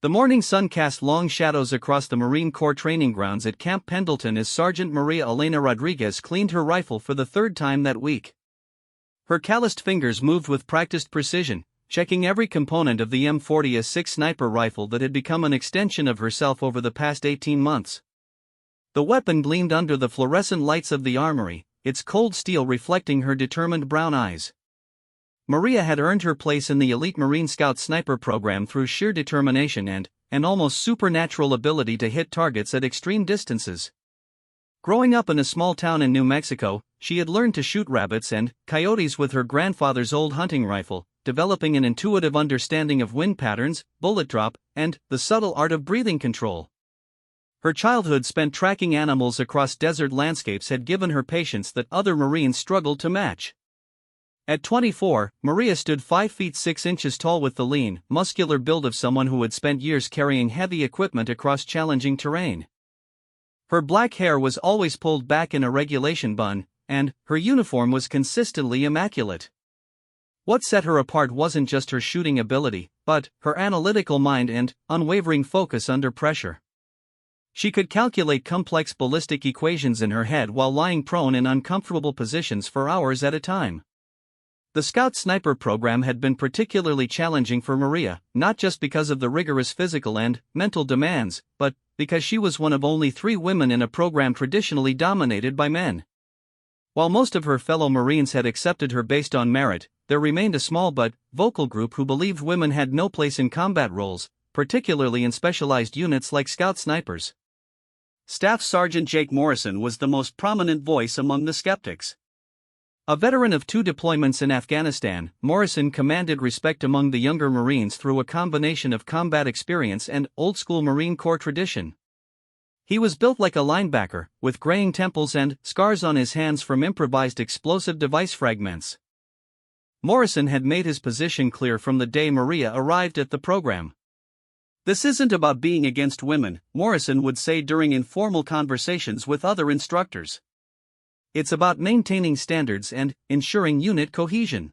The morning sun cast long shadows across the Marine Corps training grounds at Camp Pendleton as Sergeant Maria Elena Rodriguez cleaned her rifle for the third time that week. Her calloused fingers moved with practiced precision, checking every component of the M40A6 sniper rifle that had become an extension of herself over the past 18 months. The weapon gleamed under the fluorescent lights of the armory, its cold steel reflecting her determined brown eyes. Maria had earned her place in the elite Marine Scout sniper program through sheer determination and an almost supernatural ability to hit targets at extreme distances. Growing up in a small town in New Mexico, she had learned to shoot rabbits and coyotes with her grandfather's old hunting rifle, developing an intuitive understanding of wind patterns, bullet drop, and the subtle art of breathing control. Her childhood spent tracking animals across desert landscapes had given her patience that other Marines struggled to match. At 24, Maria stood 5 feet 6 inches tall with the lean, muscular build of someone who had spent years carrying heavy equipment across challenging terrain. Her black hair was always pulled back in a regulation bun, and her uniform was consistently immaculate. What set her apart wasn't just her shooting ability, but her analytical mind and unwavering focus under pressure. She could calculate complex ballistic equations in her head while lying prone in uncomfortable positions for hours at a time. The Scout Sniper program had been particularly challenging for Maria, not just because of the rigorous physical and mental demands, but because she was one of only 3 women in a program traditionally dominated by men. While most of her fellow Marines had accepted her based on merit, there remained a small but vocal group who believed women had no place in combat roles, particularly in specialized units like Scout Snipers. Staff Sergeant Jake Morrison was the most prominent voice among the skeptics. A veteran of 2 deployments in Afghanistan, Morrison commanded respect among the younger Marines through a combination of combat experience and old-school Marine Corps tradition. He was built like a linebacker, with graying temples and scars on his hands from improvised explosive device fragments. Morrison had made his position clear from the day Maria arrived at the program. "This isn't about being against women," Morrison would say during informal conversations with other instructors. "It's about maintaining standards and ensuring unit cohesion.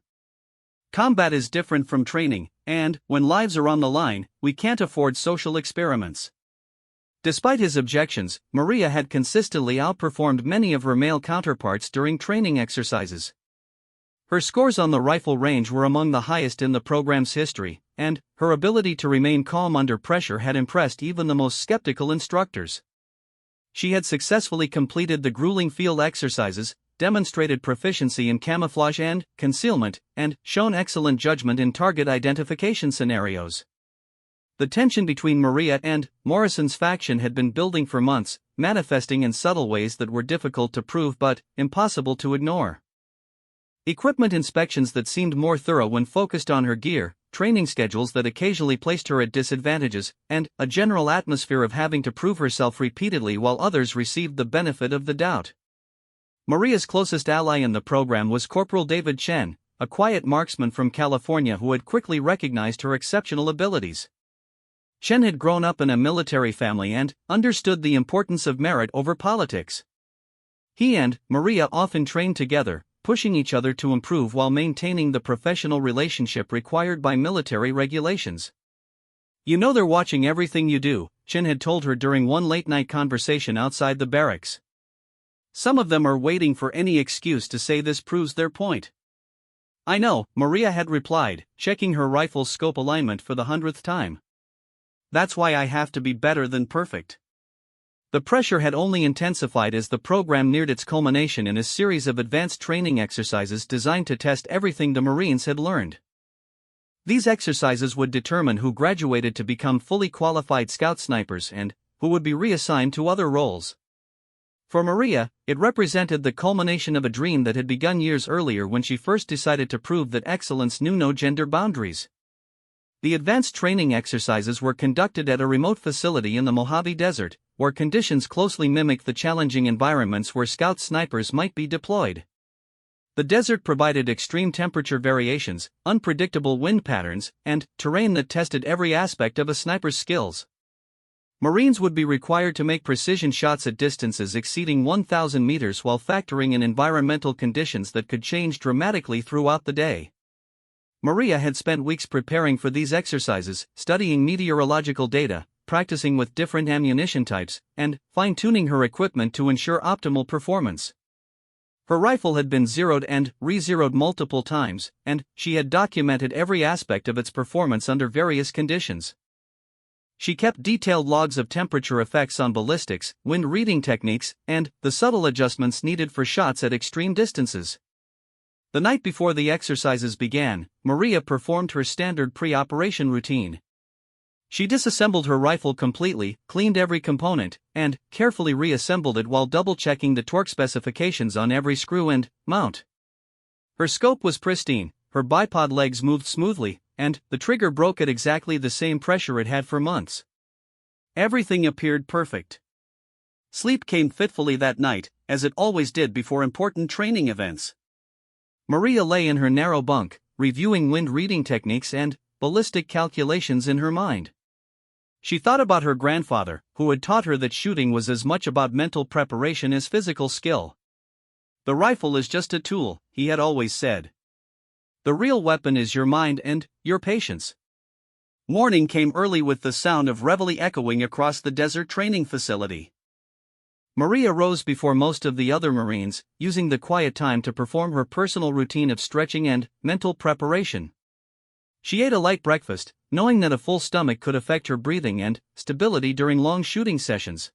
Combat is different from training, and, when lives are on the line, we can't afford social experiments." Despite his objections, Maria had consistently outperformed many of her male counterparts during training exercises. Her scores on the rifle range were among the highest in the program's history, and her ability to remain calm under pressure had impressed even the most skeptical instructors. She had successfully completed the grueling field exercises, demonstrated proficiency in camouflage and concealment, and shown excellent judgment in target identification scenarios. The tension between Maria and Morrison's faction had been building for months, manifesting in subtle ways that were difficult to prove but impossible to ignore. Equipment inspections that seemed more thorough when focused on her gear, training schedules that occasionally placed her at disadvantages, and a general atmosphere of having to prove herself repeatedly while others received the benefit of the doubt. Maria's closest ally in the program was Corporal David Chen, a quiet marksman from California who had quickly recognized her exceptional abilities. Chen had grown up in a military family and understood the importance of merit over politics. He and Maria often trained together, pushing each other to improve while maintaining the professional relationship required by military regulations. "You know they're watching everything you do," Chen had told her during one late-night conversation outside the barracks. "Some of them are waiting for any excuse to say this proves their point." "I know," Maria had replied, checking her rifle's scope alignment for the 100th time. "That's why I have to be better than perfect." The pressure had only intensified as the program neared its culmination in a series of advanced training exercises designed to test everything the Marines had learned. These exercises would determine who graduated to become fully qualified Scout snipers and who would be reassigned to other roles. For Maria, it represented the culmination of a dream that had begun years earlier when she first decided to prove that excellence knew no gender boundaries. The advanced training exercises were conducted at a remote facility in the Mojave Desert, where conditions closely mimicked the challenging environments where Scout snipers might be deployed. The desert provided extreme temperature variations, unpredictable wind patterns, and terrain that tested every aspect of a sniper's skills. Marines would be required to make precision shots at distances exceeding 1,000 meters while factoring in environmental conditions that could change dramatically throughout the day. Maria had spent weeks preparing for these exercises, studying meteorological data, practicing with different ammunition types, and fine-tuning her equipment to ensure optimal performance. Her rifle had been zeroed and re-zeroed multiple times, and she had documented every aspect of its performance under various conditions. She kept detailed logs of temperature effects on ballistics, wind reading techniques, and the subtle adjustments needed for shots at extreme distances. The night before the exercises began, Maria performed her standard pre-operation routine. She disassembled her rifle completely, cleaned every component, and carefully reassembled it while double-checking the torque specifications on every screw and mount. Her scope was pristine, her bipod legs moved smoothly, and the trigger broke at exactly the same pressure it had for months. Everything appeared perfect. Sleep came fitfully that night, as it always did before important training events. Maria lay in her narrow bunk, reviewing wind reading techniques and ballistic calculations in her mind. She thought about her grandfather, who had taught her that shooting was as much about mental preparation as physical skill. "The rifle is just a tool," he had always said. "The real weapon is your mind and your patience." Morning came early with the sound of reveille echoing across the desert training facility. Maria rose before most of the other Marines, using the quiet time to perform her personal routine of stretching and mental preparation. She ate a light breakfast, knowing that a full stomach could affect her breathing and stability during long shooting sessions.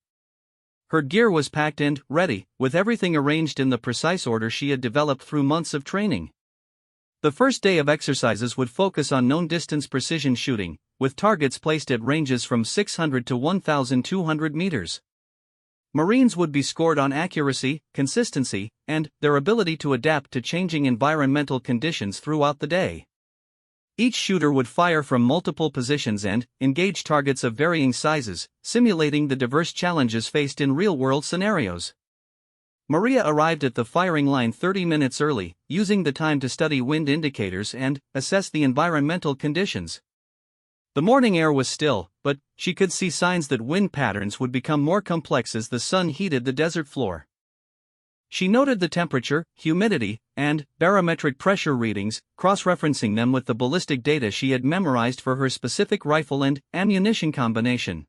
Her gear was packed and ready, with everything arranged in the precise order she had developed through months of training. The first day of exercises would focus on known distance precision shooting, with targets placed at ranges from 600 to 1,200 meters. Marines would be scored on accuracy, consistency, and their ability to adapt to changing environmental conditions throughout the day. Each shooter would fire from multiple positions and engage targets of varying sizes, simulating the diverse challenges faced in real-world scenarios. Maria arrived at the firing line 30 minutes early, using the time to study wind indicators and assess the environmental conditions. The morning air was still, but she could see signs that wind patterns would become more complex as the sun heated the desert floor. She noted the temperature, humidity, and barometric pressure readings, cross-referencing them with the ballistic data she had memorized for her specific rifle and ammunition combination.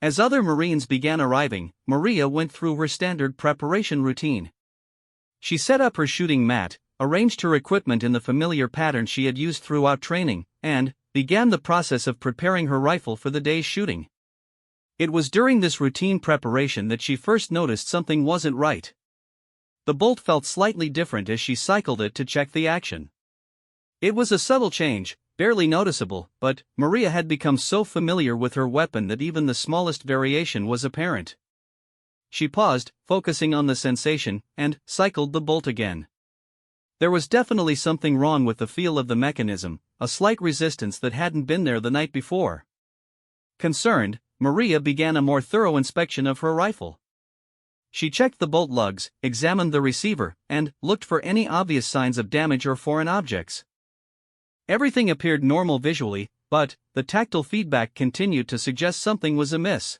As other Marines began arriving, Maria went through her standard preparation routine. She set up her shooting mat, arranged her equipment in the familiar pattern she had used throughout training, and began the process of preparing her rifle for the day's shooting. It was during this routine preparation that she first noticed something wasn't right. The bolt felt slightly different as she cycled it to check the action. It was a subtle change, barely noticeable, but Maria had become so familiar with her weapon that even the smallest variation was apparent. She paused, focusing on the sensation, and cycled the bolt again. There was definitely something wrong with the feel of the mechanism, a slight resistance that hadn't been there the night before. Concerned, Maria began a more thorough inspection of her rifle. She checked the bolt lugs, examined the receiver, and looked for any obvious signs of damage or foreign objects. Everything appeared normal visually, but the tactile feedback continued to suggest something was amiss.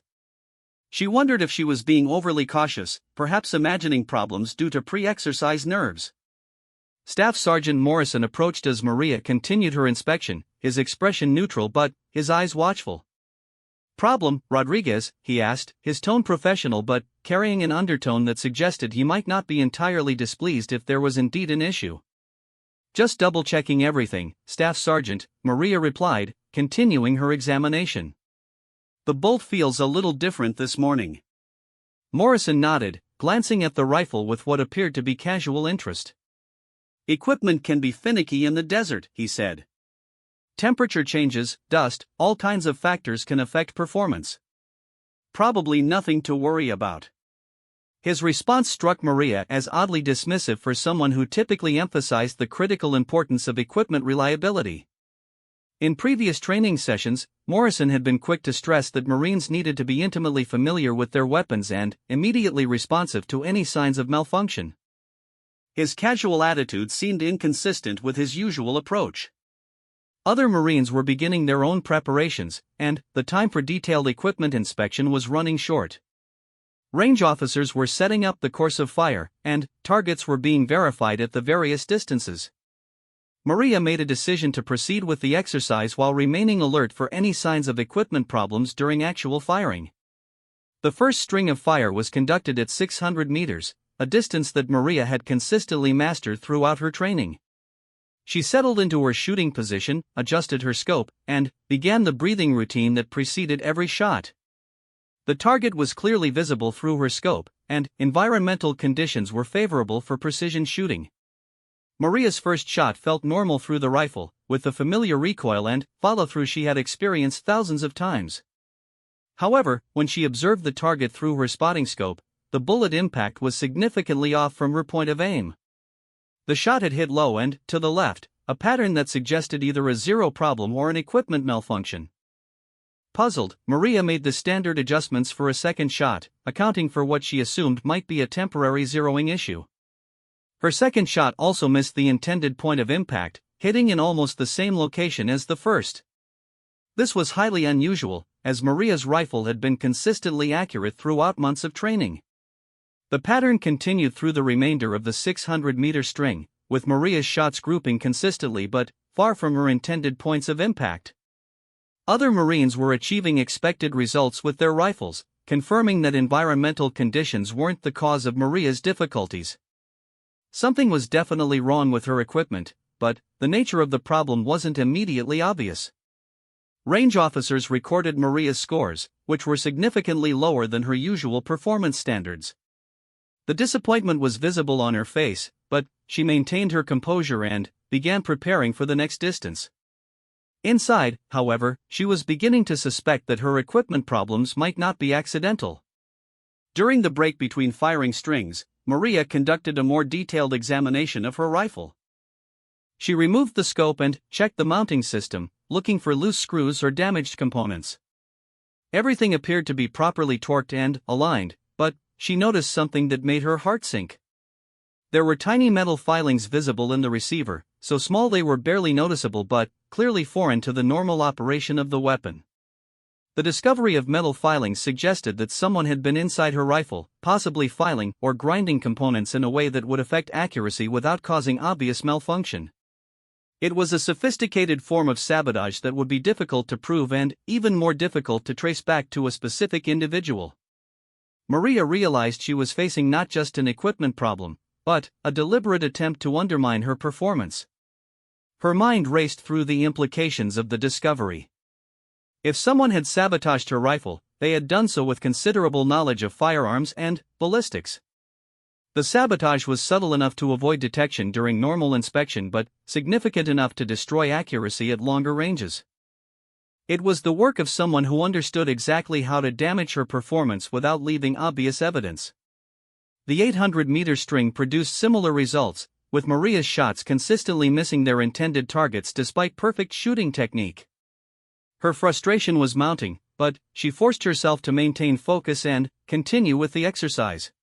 She wondered if she was being overly cautious, perhaps imagining problems due to pre-exercise nerves. Staff Sergeant Morrison approached as Maria continued her inspection, his expression neutral but his eyes watchful. "Problem, Rodriguez?" he asked, his tone professional but carrying an undertone that suggested he might not be entirely displeased if there was indeed an issue. "Just double-checking everything, Staff Sergeant," Maria replied, continuing her examination. "The bolt feels a little different this morning." Morrison nodded, glancing at the rifle with what appeared to be casual interest. "Equipment can be finicky in the desert," he said. "Temperature changes, dust, all kinds of factors can affect performance. Probably nothing to worry about." His response struck Maria as oddly dismissive for someone who typically emphasized the critical importance of equipment reliability. In previous training sessions, Morrison had been quick to stress that Marines needed to be intimately familiar with their weapons and immediately responsive to any signs of malfunction. His casual attitude seemed inconsistent with his usual approach. Other Marines were beginning their own preparations, and the time for detailed equipment inspection was running short. Range officers were setting up the course of fire, and targets were being verified at the various distances. Maria made a decision to proceed with the exercise while remaining alert for any signs of equipment problems during actual firing. The first string of fire was conducted at 600 meters, a distance that Maria had consistently mastered throughout her training. She settled into her shooting position, adjusted her scope, and began the breathing routine that preceded every shot. The target was clearly visible through her scope, and environmental conditions were favorable for precision shooting. Maria's first shot felt normal through the rifle, with the familiar recoil and follow-through she had experienced thousands of times. However, when she observed the target through her spotting scope, the bullet impact was significantly off from her point of aim. The shot had hit low and to the left, a pattern that suggested either a zero problem or an equipment malfunction. Puzzled, Maria made the standard adjustments for a second shot, accounting for what she assumed might be a temporary zeroing issue. Her second shot also missed the intended point of impact, hitting in almost the same location as the first. This was highly unusual, as Maria's rifle had been consistently accurate throughout months of training. The pattern continued through the remainder of the 600-meter string, with Maria's shots grouping consistently but far from her intended points of impact. Other Marines were achieving expected results with their rifles, confirming that environmental conditions weren't the cause of Maria's difficulties. Something was definitely wrong with her equipment, but the nature of the problem wasn't immediately obvious. Range officers recorded Maria's scores, which were significantly lower than her usual performance standards. The disappointment was visible on her face, but she maintained her composure and began preparing for the next distance. Inside, however, she was beginning to suspect that her equipment problems might not be accidental. During the break between firing strings, Maria conducted a more detailed examination of her rifle. She removed the scope and checked the mounting system, looking for loose screws or damaged components. Everything appeared to be properly torqued and aligned, but she noticed something that made her heart sink. There were tiny metal filings visible in the receiver, so small they were barely noticeable but clearly foreign to the normal operation of the weapon. The discovery of metal filings suggested that someone had been inside her rifle, possibly filing or grinding components in a way that would affect accuracy without causing obvious malfunction. It was a sophisticated form of sabotage that would be difficult to prove and even more difficult to trace back to a specific individual. Maria realized she was facing not just an equipment problem, but a deliberate attempt to undermine her performance. Her mind raced through the implications of the discovery. If someone had sabotaged her rifle, they had done so with considerable knowledge of firearms and ballistics. The sabotage was subtle enough to avoid detection during normal inspection but significant enough to destroy accuracy at longer ranges. It was the work of someone who understood exactly how to damage her performance without leaving obvious evidence. The 800-meter string produced similar results, with Maria's shots consistently missing their intended targets despite perfect shooting technique. Her frustration was mounting, but she forced herself to maintain focus and continue with the exercise.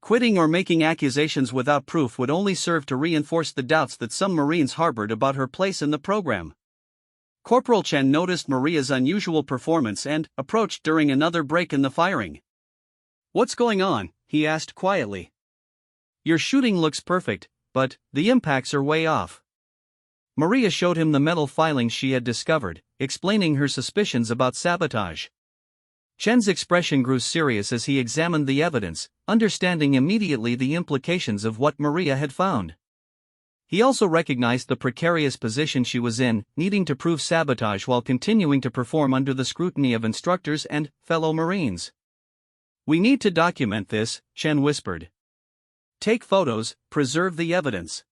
Quitting or making accusations without proof would only serve to reinforce the doubts that some Marines harbored about her place in the program. Corporal Chen noticed Maria's unusual performance and approached during another break in the firing. "What's going on?" he asked quietly. "Your shooting looks perfect, but the impacts are way off." Maria showed him the metal filings she had discovered, explaining her suspicions about sabotage. Chen's expression grew serious as he examined the evidence, understanding immediately the implications of what Maria had found. He also recognized the precarious position she was in, needing to prove sabotage while continuing to perform under the scrutiny of instructors and fellow Marines. "We need to document this," Chen whispered. "Take photos, preserve the evidence.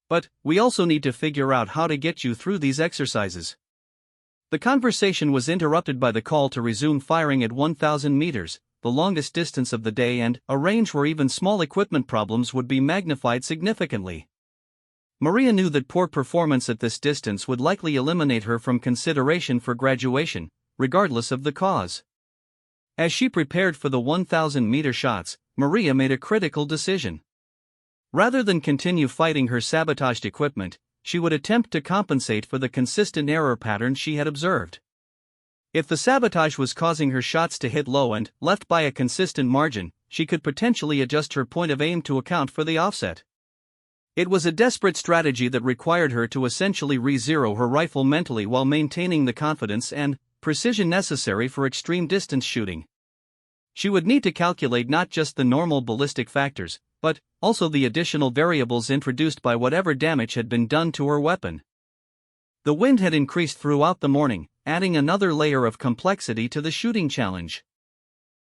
But we also need to figure out how to get you through these exercises." The conversation was interrupted by the call to resume firing at 1,000 meters, the longest distance of the day and a range where even small equipment problems would be magnified significantly. Maria knew that poor performance at this distance would likely eliminate her from consideration for graduation, regardless of the cause. As she prepared for the 1,000-meter shots, Maria made a critical decision. Rather than continue fighting her sabotaged equipment, she would attempt to compensate for the consistent error pattern she had observed. If the sabotage was causing her shots to hit low and left by a consistent margin, she could potentially adjust her point of aim to account for the offset. It was a desperate strategy that required her to essentially re-zero her rifle mentally while maintaining the confidence and precision necessary for extreme distance shooting. She would need to calculate not just the normal ballistic factors, but also the additional variables introduced by whatever damage had been done to her weapon. The wind had increased throughout the morning, adding another layer of complexity to the shooting challenge.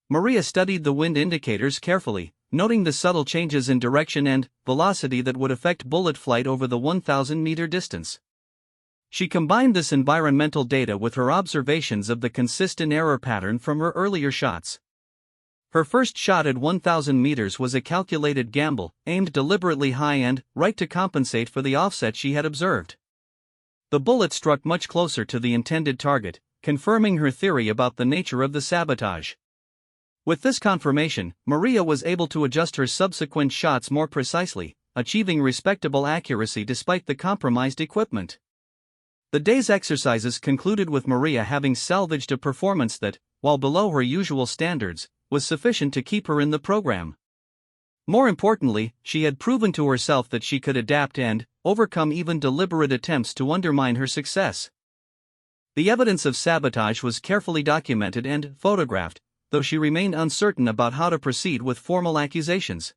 Maria studied the wind indicators carefully, noting the subtle changes in direction and velocity that would affect bullet flight over the 1,000-meter distance. She combined this environmental data with her observations of the consistent error pattern from her earlier shots. Her first shot at 1,000 meters was a calculated gamble, aimed deliberately high and right to compensate for the offset she had observed. The bullet struck much closer to the intended target, confirming her theory about the nature of the sabotage. With this confirmation, Maria was able to adjust her subsequent shots more precisely, achieving respectable accuracy despite the compromised equipment. The day's exercises concluded with Maria having salvaged a performance that, while below her usual standards, was sufficient to keep her in the program. More importantly, she had proven to herself that she could adapt and overcome even deliberate attempts to undermine her success. The evidence of sabotage was carefully documented and photographed, though she remained uncertain about how to proceed with formal accusations.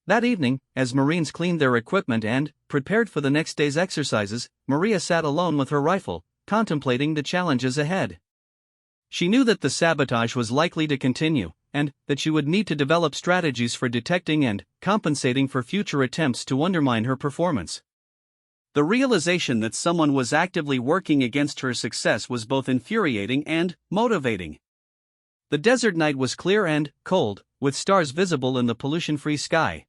That evening, as Marines cleaned their equipment and prepared for the next day's exercises, Maria sat alone with her rifle, contemplating the challenges ahead. She knew that the sabotage was likely to continue, and that she would need to develop strategies for detecting and compensating for future attempts to undermine her performance. The realization that someone was actively working against her success was both infuriating and motivating. The desert night was clear and cold, with stars visible in the pollution-free sky.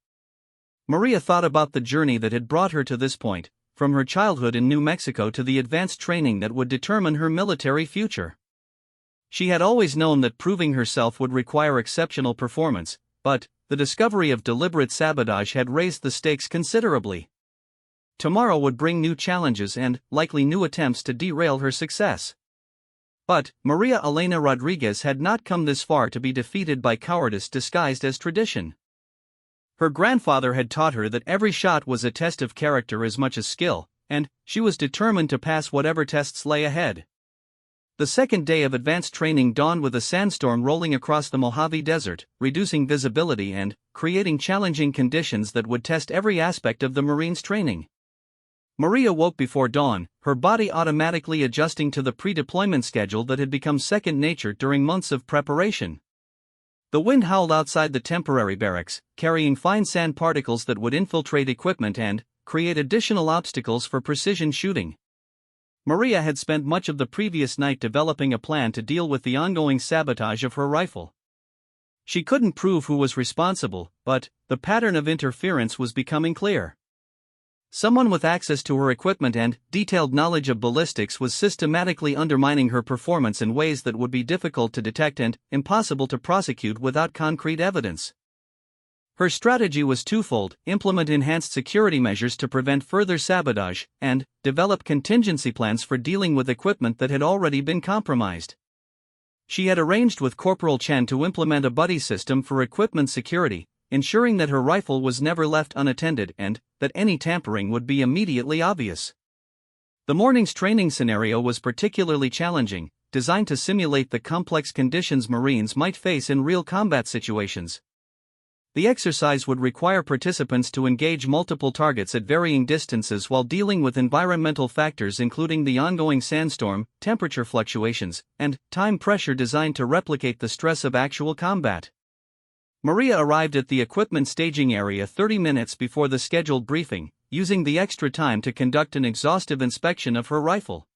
Maria thought about the journey that had brought her to this point, from her childhood in New Mexico to the advanced training that would determine her military future. She had always known that proving herself would require exceptional performance, but the discovery of deliberate sabotage had raised the stakes considerably. Tomorrow would bring new challenges and likely new attempts to derail her success. But Maria Elena Rodriguez had not come this far to be defeated by cowardice disguised as tradition. Her grandfather had taught her that every shot was a test of character as much as skill, and she was determined to pass whatever tests lay ahead. The second day of advanced training dawned with a sandstorm rolling across the Mojave Desert, reducing visibility and creating challenging conditions that would test every aspect of the Marines' training. Maria woke before dawn, her body automatically adjusting to the pre-deployment schedule that had become second nature during months of preparation. The wind howled outside the temporary barracks, carrying fine sand particles that would infiltrate equipment and create additional obstacles for precision shooting. Maria had spent much of the previous night developing a plan to deal with the ongoing sabotage of her rifle. She couldn't prove who was responsible, but the pattern of interference was becoming clear. Someone with access to her equipment and detailed knowledge of ballistics was systematically undermining her performance in ways that would be difficult to detect and impossible to prosecute without concrete evidence. Her strategy was twofold: implement enhanced security measures to prevent further sabotage, and develop contingency plans for dealing with equipment that had already been compromised. She had arranged with Corporal Chen to implement a buddy system for equipment security, ensuring that her rifle was never left unattended and that any tampering would be immediately obvious. The morning's training scenario was particularly challenging, designed to simulate the complex conditions Marines might face in real combat situations. The exercise would require participants to engage multiple targets at varying distances while dealing with environmental factors including the ongoing sandstorm, temperature fluctuations, and time pressure designed to replicate the stress of actual combat. Maria arrived at the equipment staging area 30 minutes before the scheduled briefing, using the extra time to conduct an exhaustive inspection of her rifle.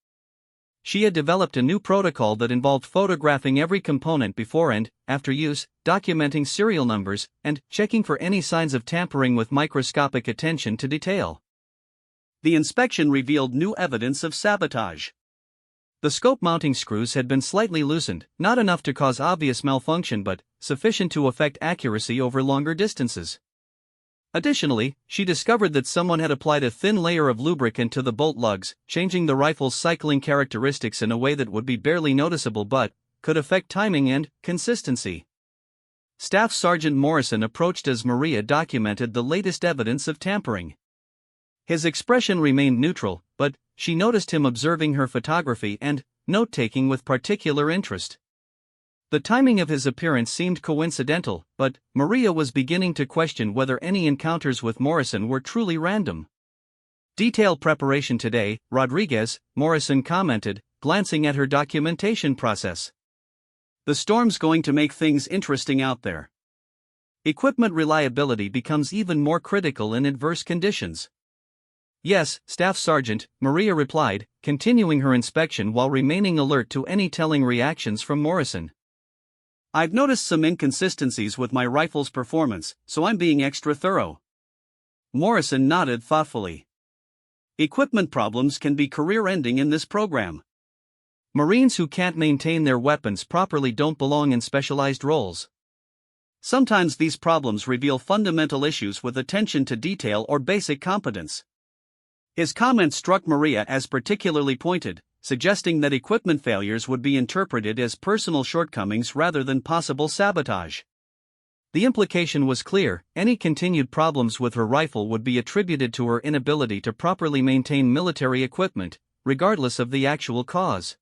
She had developed a new protocol that involved photographing every component before and after use, documenting serial numbers, and checking for any signs of tampering with microscopic attention to detail. The inspection revealed new evidence of sabotage. The scope mounting screws had been slightly loosened, not enough to cause obvious malfunction but sufficient to affect accuracy over longer distances. Additionally, she discovered that someone had applied a thin layer of lubricant to the bolt lugs, changing the rifle's cycling characteristics in a way that would be barely noticeable but could affect timing and consistency. Staff Sergeant Morrison approached as Maria documented the latest evidence of tampering. His expression remained neutral, but she noticed him observing her photography and note-taking with particular interest. The timing of his appearance seemed coincidental, but Maria was beginning to question whether any encounters with Morrison were truly random. "Detailed preparation today, Rodriguez," Morrison commented, glancing at her documentation process. "The storm's going to make things interesting out there. Equipment reliability becomes even more critical in adverse conditions." "Yes, Staff Sergeant," Maria replied, continuing her inspection while remaining alert to any telling reactions from Morrison. "I've noticed some inconsistencies with my rifle's performance, so I'm being extra thorough." Morrison nodded thoughtfully. "Equipment problems can be career-ending in this program. Marines who can't maintain their weapons properly don't belong in specialized roles. Sometimes these problems reveal fundamental issues with attention to detail or basic competence." His comment struck Maria as particularly pointed, suggesting that equipment failures would be interpreted as personal shortcomings rather than possible sabotage. The implication was clear: any continued problems with her rifle would be attributed to her inability to properly maintain military equipment, regardless of the actual cause.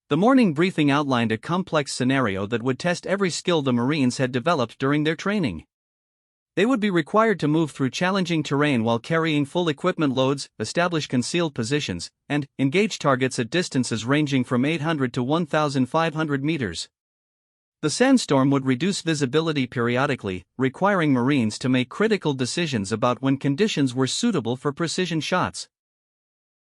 The morning briefing outlined a complex scenario that would test every skill the Marines had developed during their training. They would be required to move through challenging terrain while carrying full equipment loads, establish concealed positions, and engage targets at distances ranging from 800 to 1,500 meters. The sandstorm would reduce visibility periodically, requiring Marines to make critical decisions about when conditions were suitable for precision shots.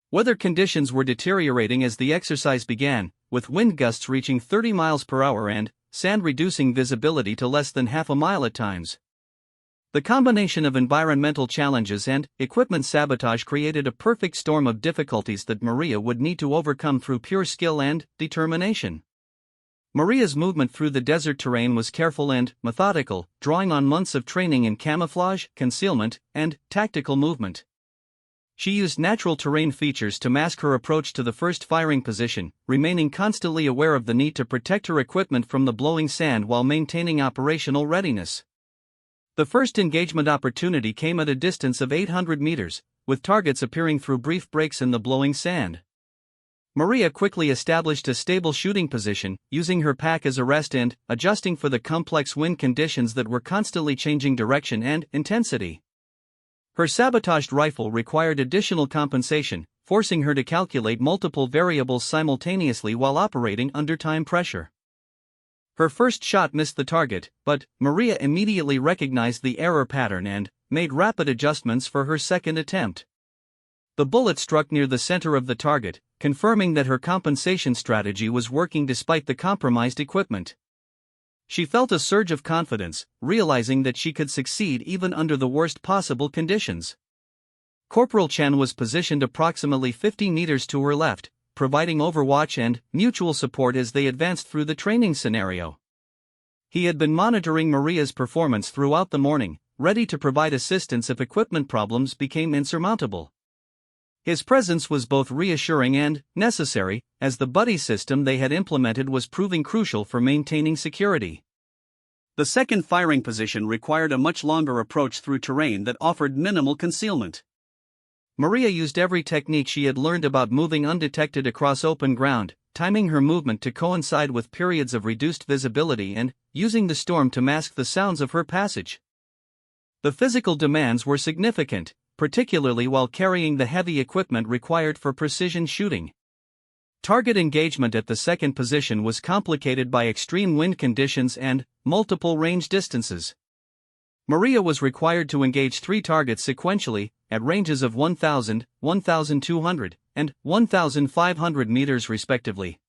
Weather conditions were deteriorating as the exercise began, with wind gusts reaching 30 miles per hour and sand reducing visibility to less than half a mile at times. The combination of environmental challenges and equipment sabotage created a perfect storm of difficulties that Maria would need to overcome through pure skill and determination. Maria's movement through the desert terrain was careful and methodical, drawing on months of training in camouflage, concealment, and tactical movement. She used natural terrain features to mask her approach to the first firing position, remaining constantly aware of the need to protect her equipment from the blowing sand while maintaining operational readiness. The first engagement opportunity came at a distance of 800 meters, with targets appearing through brief breaks in the blowing sand. Maria quickly established a stable shooting position, using her pack as a rest and adjusting for the complex wind conditions that were constantly changing direction and intensity. Her sabotaged rifle required additional compensation, forcing her to calculate multiple variables simultaneously while operating under time pressure. Her first shot missed the target, but Maria immediately recognized the error pattern and made rapid adjustments for her second attempt. The bullet struck near the center of the target, confirming that her compensation strategy was working despite the compromised equipment. She felt a surge of confidence, realizing that she could succeed even under the worst possible conditions. Corporal Chen was positioned approximately 50 meters to her left, providing overwatch and mutual support as they advanced through the training scenario. He had been monitoring Maria's performance throughout the morning, ready to provide assistance if equipment problems became insurmountable. His presence was both reassuring and necessary, as the buddy system they had implemented was proving crucial for maintaining security. The second firing position required a much longer approach through terrain that offered minimal concealment. Maria used every technique she had learned about moving undetected across open ground, timing her movement to coincide with periods of reduced visibility and using the storm to mask the sounds of her passage. The physical demands were significant, particularly while carrying the heavy equipment required for precision shooting. Target engagement at the second position was complicated by extreme wind conditions and multiple range distances. Maria was required to engage 3 targets sequentially, at ranges of 1,000, 1,200, and 1,500 meters respectively.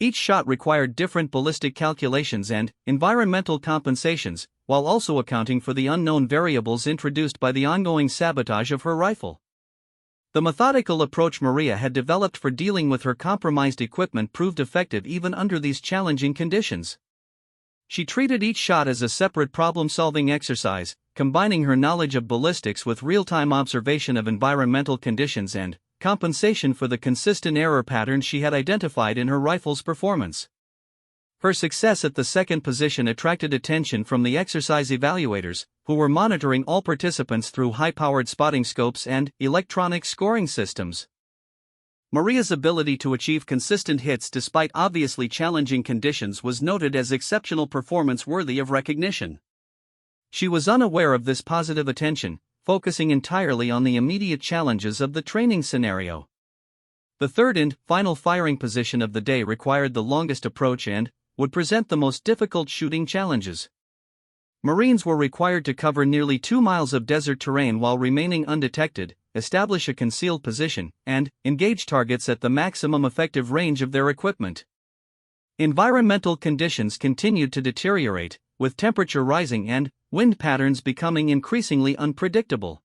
Each shot required different ballistic calculations and environmental compensations, while also accounting for the unknown variables introduced by the ongoing sabotage of her rifle. The methodical approach Maria had developed for dealing with her compromised equipment proved effective even under these challenging conditions. She treated each shot as a separate problem-solving exercise, combining her knowledge of ballistics with real-time observation of environmental conditions and compensation for the consistent error patterns she had identified in her rifle's performance. Her success at the second position attracted attention from the exercise evaluators, who were monitoring all participants through high-powered spotting scopes and electronic scoring systems. Maria's ability to achieve consistent hits despite obviously challenging conditions was noted as exceptional performance worthy of recognition. She was unaware of this positive attention, focusing entirely on the immediate challenges of the training scenario. The third and final firing position of the day required the longest approach and would present the most difficult shooting challenges. Marines were required to cover nearly 2 miles of desert terrain while remaining undetected, establish a concealed position, and engage targets at the maximum effective range of their equipment. Environmental conditions continued to deteriorate, with temperature rising and wind patterns becoming increasingly unpredictable.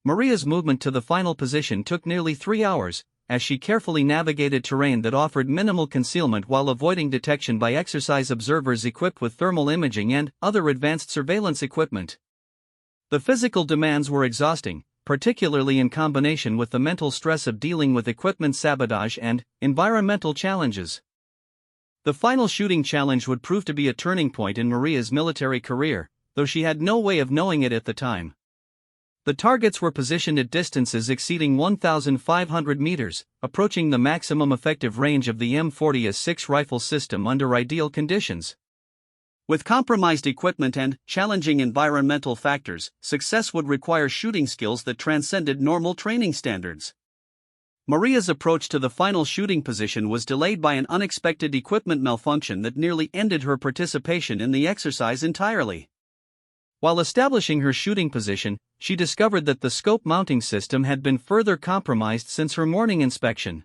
Maria's movement to the final position took nearly 3 hours, as she carefully navigated terrain that offered minimal concealment while avoiding detection by exercise observers equipped with thermal imaging and other advanced surveillance equipment. The physical demands were exhausting, particularly in combination with the mental stress of dealing with equipment sabotage and environmental challenges. The final shooting challenge would prove to be a turning point in Maria's military career, though she had no way of knowing it at the time. The targets were positioned at distances exceeding 1,500 meters, approaching the maximum effective range of the M40A6 rifle system under ideal conditions. With compromised equipment and challenging environmental factors, success would require shooting skills that transcended normal training standards. Maria's approach to the final shooting position was delayed by an unexpected equipment malfunction that nearly ended her participation in the exercise entirely. While establishing her shooting position, she discovered that the scope mounting system had been further compromised since her morning inspection.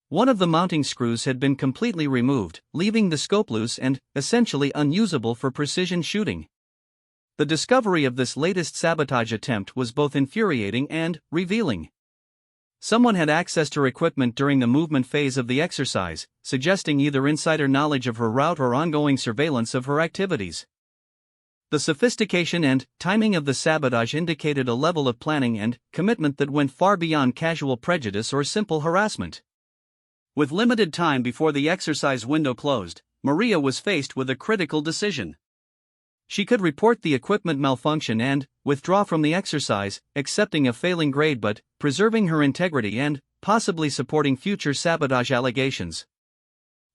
One of the mounting screws had been completely removed, leaving the scope loose and essentially unusable for precision shooting. The discovery of this latest sabotage attempt was both infuriating and revealing. Someone had accessed her equipment during the movement phase of the exercise, suggesting either insider knowledge of her route or ongoing surveillance of her activities. The sophistication and timing of the sabotage indicated a level of planning and commitment that went far beyond casual prejudice or simple harassment. With limited time before the exercise window closed, Maria was faced with a critical decision. She could report the equipment malfunction and withdraw from the exercise, accepting a failing grade but preserving her integrity and possibly supporting future sabotage allegations.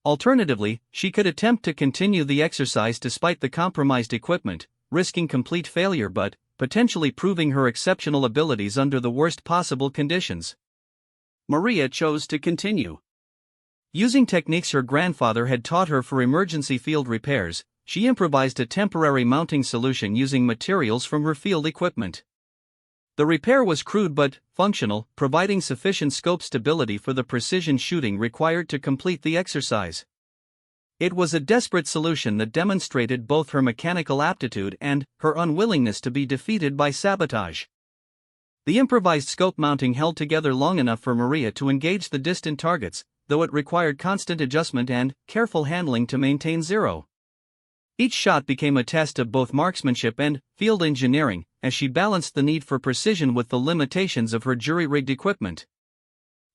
Alternatively, she could attempt to continue the exercise despite the compromised equipment, risking complete failure but potentially proving her exceptional abilities under the worst possible conditions. Maria chose to continue. Using techniques her grandfather had taught her for emergency field repairs, she improvised a temporary mounting solution using materials from her field equipment. The repair was crude but functional, providing sufficient scope stability for the precision shooting required to complete the exercise. It was a desperate solution that demonstrated both her mechanical aptitude and her unwillingness to be defeated by sabotage. The improvised scope mounting held together long enough for Maria to engage the distant targets, though it required constant adjustment and careful handling to maintain zero. Each shot became a test of both marksmanship and field engineering, as she balanced the need for precision with the limitations of her jury-rigged equipment.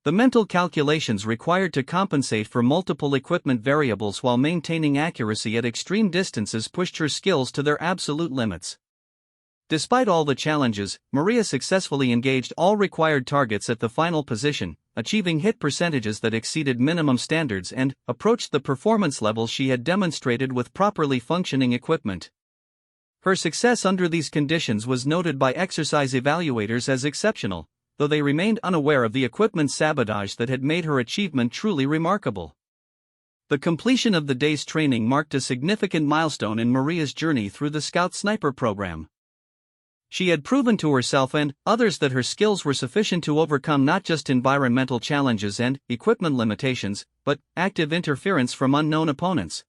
The mental calculations required to compensate for multiple equipment variables while maintaining accuracy at extreme distances pushed her skills to their absolute limits. Despite all the challenges, Maria successfully engaged all required targets at the final position, achieving hit percentages that exceeded minimum standards and approached the performance levels she had demonstrated with properly functioning equipment. Her success under these conditions was noted by exercise evaluators as exceptional, though they remained unaware of the equipment sabotage that had made her achievement truly remarkable. The completion of the day's training marked a significant milestone in Maria's journey through the Scout Sniper program. She had proven to herself and others that her skills were sufficient to overcome not just environmental challenges and equipment limitations, but active interference from unknown opponents.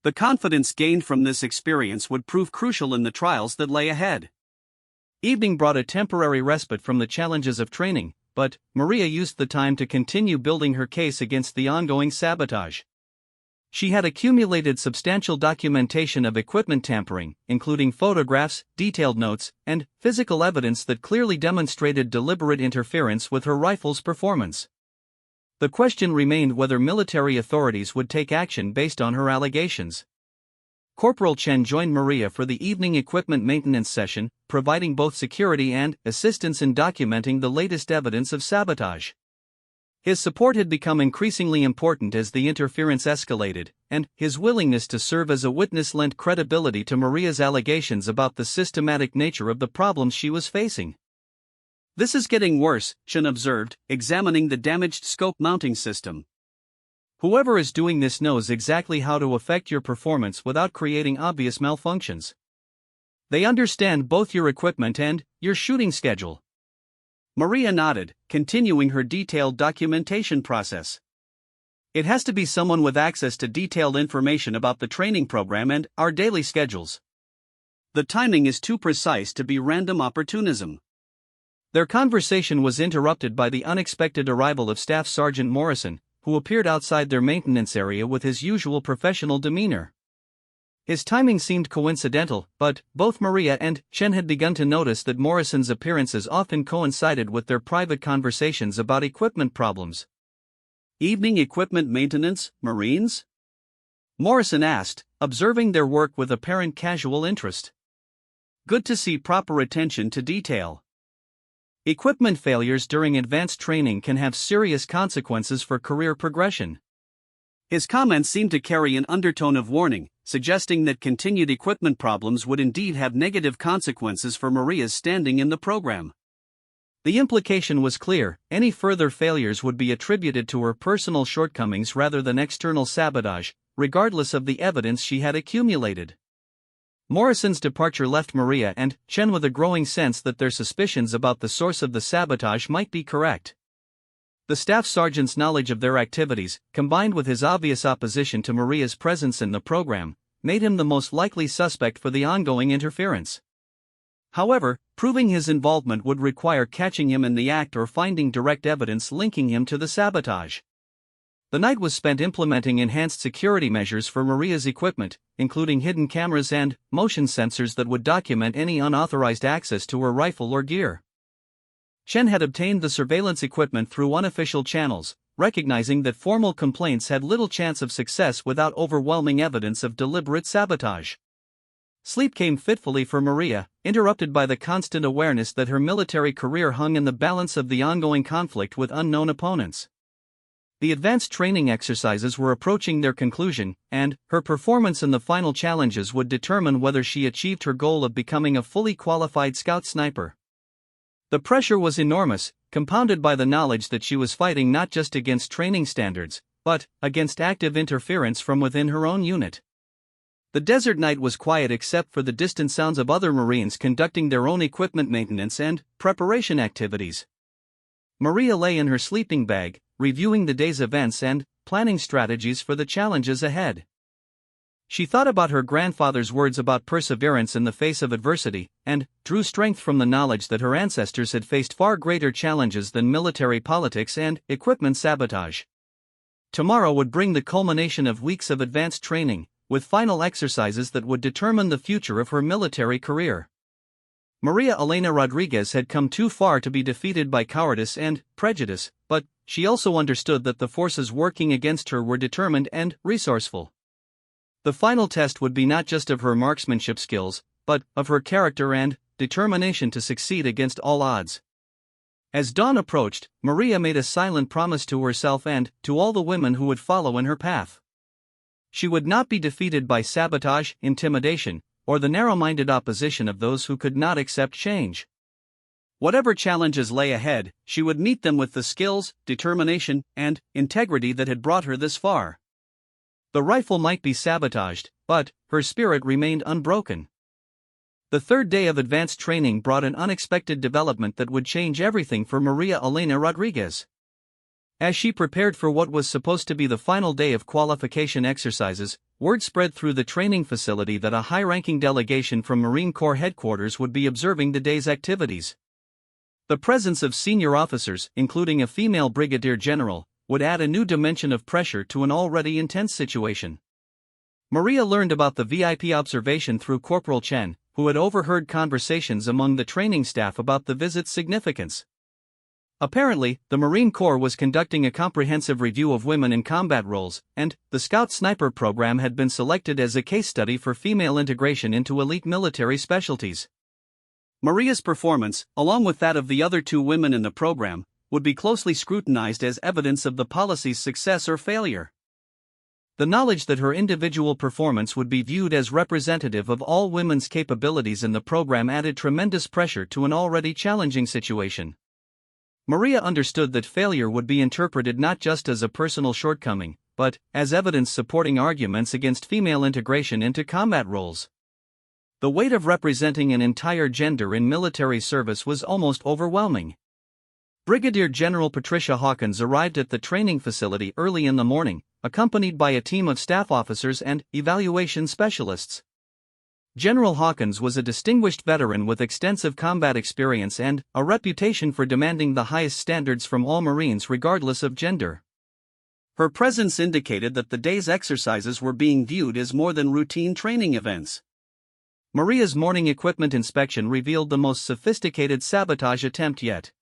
The confidence gained from this experience would prove crucial in the trials that lay ahead. Evening brought a temporary respite from the challenges of training, but Maria used the time to continue building her case against the ongoing sabotage. She had accumulated substantial documentation of equipment tampering, including photographs, detailed notes, and physical evidence that clearly demonstrated deliberate interference with her rifle's performance. The question remained whether military authorities would take action based on her allegations. Corporal Chen joined Maria for the evening equipment maintenance session, providing both security and assistance in documenting the latest evidence of sabotage. His support had become increasingly important as the interference escalated, and his willingness to serve as a witness lent credibility to Maria's allegations about the systematic nature of the problems she was facing. "This is getting worse," Chen observed, examining the damaged scope mounting system. "Whoever is doing this knows exactly how to affect your performance without creating obvious malfunctions. They understand both your equipment and your shooting schedule." Maria nodded, continuing her detailed documentation process. "It has to be someone with access to detailed information about the training program and our daily schedules. The timing is too precise to be random opportunism." Their conversation was interrupted by the unexpected arrival of Staff Sergeant Morrison, who appeared outside their maintenance area with his usual professional demeanor. His timing seemed coincidental, but both Maria and Chen had begun to notice that Morrison's appearances often coincided with their private conversations about equipment problems. "Evening equipment maintenance, Marines?" Morrison asked, observing their work with apparent casual interest. "Good to see proper attention to detail. Equipment failures during advanced training can have serious consequences for career progression." His comments seemed to carry an undertone of warning, suggesting that continued equipment problems would indeed have negative consequences for Maria's standing in the program. The implication was clear: any further failures would be attributed to her personal shortcomings rather than external sabotage, regardless of the evidence she had accumulated. Morrison's departure left Maria and Chen with a growing sense that their suspicions about the source of the sabotage might be correct. The staff sergeant's knowledge of their activities, combined with his obvious opposition to Maria's presence in the program, made him the most likely suspect for the ongoing interference. However, proving his involvement would require catching him in the act or finding direct evidence linking him to the sabotage. The night was spent implementing enhanced security measures for Maria's equipment, including hidden cameras and motion sensors that would document any unauthorized access to her rifle or gear. Chen had obtained the surveillance equipment through unofficial channels, recognizing that formal complaints had little chance of success without overwhelming evidence of deliberate sabotage. Sleep came fitfully for Maria, interrupted by the constant awareness that her military career hung in the balance of the ongoing conflict with unknown opponents. The advanced training exercises were approaching their conclusion, and her performance in the final challenges would determine whether she achieved her goal of becoming a fully qualified scout sniper. The pressure was enormous, compounded by the knowledge that she was fighting not just against training standards, but against active interference from within her own unit. The desert night was quiet except for the distant sounds of other Marines conducting their own equipment maintenance and preparation activities. Maria lay in her sleeping bag, reviewing the day's events and planning strategies for the challenges ahead. She thought about her grandfather's words about perseverance in the face of adversity, and drew strength from the knowledge that her ancestors had faced far greater challenges than military politics and equipment sabotage. Tomorrow would bring the culmination of weeks of advanced training, with final exercises that would determine the future of her military career. Maria Elena Rodriguez had come too far to be defeated by cowardice and prejudice, but she also understood that the forces working against her were determined and resourceful. The final test would be not just of her marksmanship skills, but of her character and determination to succeed against all odds. As dawn approached, Maria made a silent promise to herself and to all the women who would follow in her path. She would not be defeated by sabotage, intimidation, or the narrow-minded opposition of those who could not accept change. Whatever challenges lay ahead, she would meet them with the skills, determination, and integrity that had brought her this far. The rifle might be sabotaged, but her spirit remained unbroken. The third day of advanced training brought an unexpected development that would change everything for Maria Elena Rodriguez. As she prepared for what was supposed to be the final day of qualification exercises, word spread through the training facility that a high-ranking delegation from Marine Corps headquarters would be observing the day's activities. The presence of senior officers, including a female brigadier general, would add a new dimension of pressure to an already intense situation. Maria learned about the VIP observation through Corporal Chen, who had overheard conversations among the training staff about the visit's significance. Apparently, the Marine Corps was conducting a comprehensive review of women in combat roles, and the Scout Sniper program had been selected as a case study for female integration into elite military specialties. Maria's performance, along with that of the other 2 women in the program, would be closely scrutinized as evidence of the policy's success or failure. The knowledge that her individual performance would be viewed as representative of all women's capabilities in the program added tremendous pressure to an already challenging situation. Maria understood that failure would be interpreted not just as a personal shortcoming, but as evidence supporting arguments against female integration into combat roles. The weight of representing an entire gender in military service was almost overwhelming. Brigadier General Patricia Hawkins arrived at the training facility early in the morning, accompanied by a team of staff officers and evaluation specialists. General Hawkins was a distinguished veteran with extensive combat experience and a reputation for demanding the highest standards from all Marines regardless of gender. Her presence indicated that the day's exercises were being viewed as more than routine training events. Maria's morning equipment inspection revealed the most sophisticated sabotage attempt yet.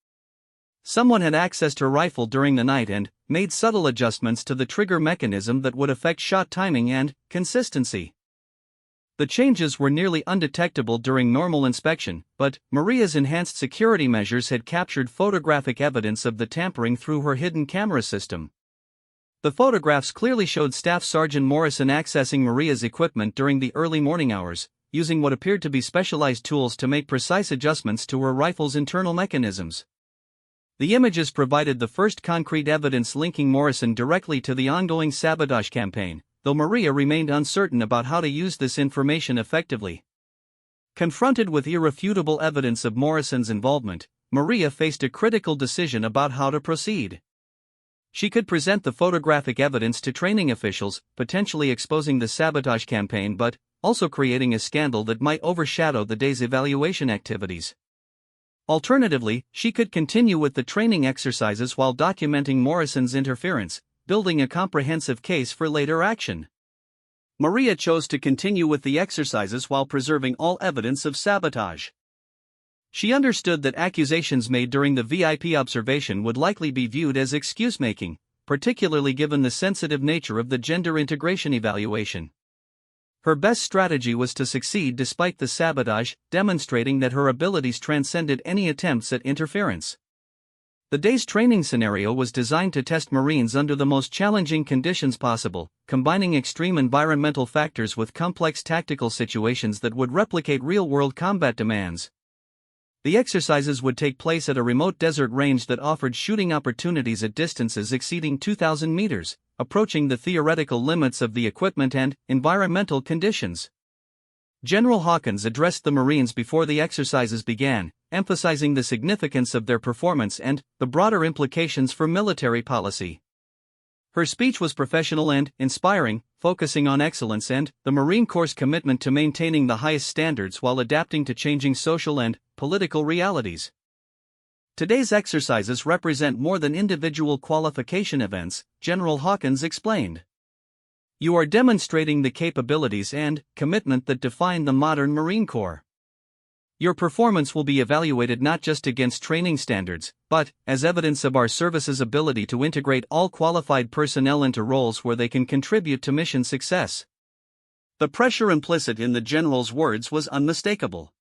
Someone had accessed her rifle during the night and made subtle adjustments to the trigger mechanism that would affect shot timing and consistency. The changes were nearly undetectable during normal inspection, but Maria's enhanced security measures had captured photographic evidence of the tampering through her hidden camera system. The photographs clearly showed Staff Sergeant Morrison accessing Maria's equipment during the early morning hours, using what appeared to be specialized tools to make precise adjustments to her rifle's internal mechanisms. The images provided the first concrete evidence linking Morrison directly to the ongoing sabotage campaign, though Maria remained uncertain about how to use this information effectively. Confronted with irrefutable evidence of Morrison's involvement, Maria faced a critical decision about how to proceed. She could present the photographic evidence to training officials, potentially exposing the sabotage campaign but also creating a scandal that might overshadow the day's evaluation activities. Alternatively, she could continue with the training exercises while documenting Morrison's interference, building a comprehensive case for later action. Maria chose to continue with the exercises while preserving all evidence of sabotage. She understood that accusations made during the VIP observation would likely be viewed as excuse-making, particularly given the sensitive nature of the gender integration evaluation. Her best strategy was to succeed despite the sabotage, demonstrating that her abilities transcended any attempts at interference. The day's training scenario was designed to test Marines under the most challenging conditions possible, combining extreme environmental factors with complex tactical situations that would replicate real-world combat demands. The exercises would take place at a remote desert range that offered shooting opportunities at distances exceeding 2,000 meters, approaching the theoretical limits of the equipment and environmental conditions. General Hawkins addressed the Marines before the exercises began, emphasizing the significance of their performance and the broader implications for military policy. Her speech was professional and inspiring, focusing on excellence and the Marine Corps' commitment to maintaining the highest standards while adapting to changing social and political realities. Today's exercises represent more than individual qualification events, General Hawkins explained. You are demonstrating the capabilities and commitment that define the modern Marine Corps. Your performance will be evaluated not just against training standards, but as evidence of our service's ability to integrate all qualified personnel into roles where they can contribute to mission success. The pressure implicit in the general's words was unmistakable.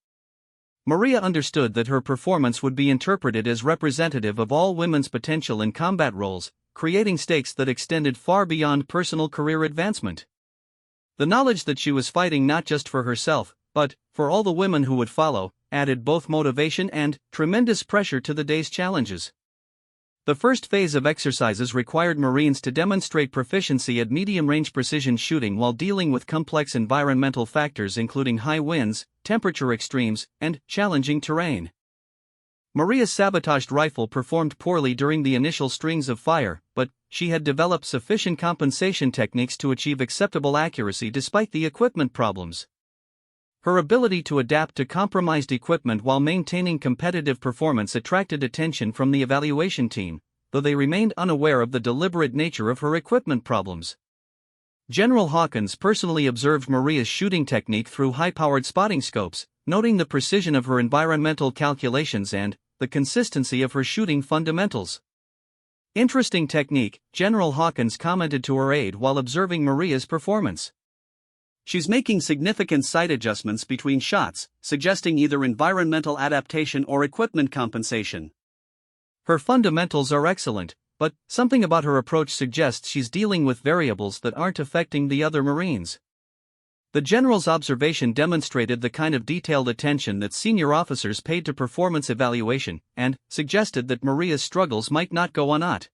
Maria understood that her performance would be interpreted as representative of all women's potential in combat roles, creating stakes that extended far beyond personal career advancement. The knowledge that she was fighting not just for herself, but for all the women who would follow, added both motivation and tremendous pressure to the day's challenges. The first phase of exercises required Marines to demonstrate proficiency at medium-range precision shooting while dealing with complex environmental factors including high winds, temperature extremes, and challenging terrain. Maria's sabotaged rifle performed poorly during the initial strings of fire, but she had developed sufficient compensation techniques to achieve acceptable accuracy despite the equipment problems. Her ability to adapt to compromised equipment while maintaining competitive performance attracted attention from the evaluation team, though they remained unaware of the deliberate nature of her equipment problems. General Hawkins personally observed Maria's shooting technique through high-powered spotting scopes, noting the precision of her environmental calculations and the consistency of her shooting fundamentals. Interesting technique, General Hawkins commented to her aide while observing Maria's performance. She's making significant sight adjustments between shots, suggesting either environmental adaptation or equipment compensation. Her fundamentals are excellent, but something about her approach suggests she's dealing with variables that aren't affecting the other Marines. The general's observation demonstrated the kind of detailed attention that senior officers paid to performance evaluation, and suggested that Maria's struggles might not go unnoticed.